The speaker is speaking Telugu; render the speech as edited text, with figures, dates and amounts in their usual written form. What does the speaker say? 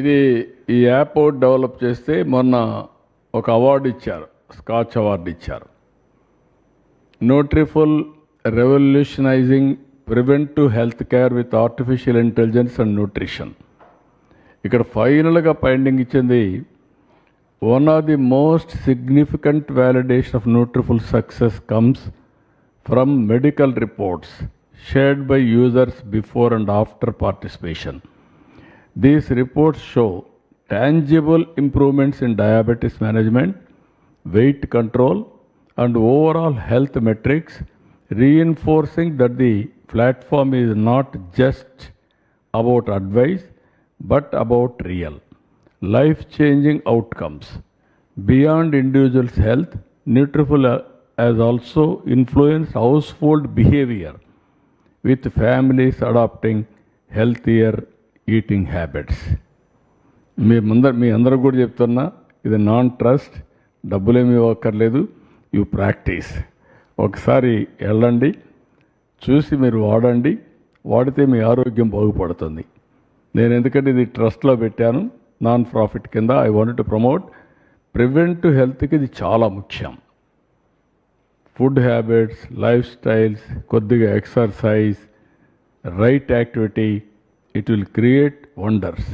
ఇది ఈ యాప్ ఒకటి డెవలప్ చేస్తే మొన్న ఒక అవార్డు ఇచ్చారు, స్కాచ్ అవార్డు ఇచ్చారు. Nutriful revolutionising preventive health care with artificial intelligence and nutrition. ఇక్కడ ఫైనల్గా ఫైండింగ్ ఇచ్చింది, one of the most significant validation of Nutriful success comes from medical reports shared by users before and after participation. These reports show tangible improvements in diabetes management, weight control, and overall health metrics, reinforcing that the platform is not just about advice but about real, life-changing outcomes. Beyond individuals' health, Nutriful has also influenced household behavior, with families adopting healthier eating habits. మీ అందరూ కూడా చెప్తున్నా, ఇది నాన్ ట్రస్ట్, డబ్బులేమి ఇవ్వక్కర్లేదు, యూ ప్రాక్టీస్. ఒకసారి వెళ్ళండి, చూసి మీరు వాడండి, వాడితే మీ ఆరోగ్యం బాగుపడుతుంది. నేను ఎందుకంటే ఇది ట్రస్ట్లో పెట్టాను, నాన్ ప్రాఫిట్ కింద. I want to promote preventive హెల్త్కి ఇది చాలా ముఖ్యం. ఫుడ్ హ్యాబిట్స్, లైఫ్ స్టైల్స్, కొద్దిగా exercise, right activity, it will create wonders.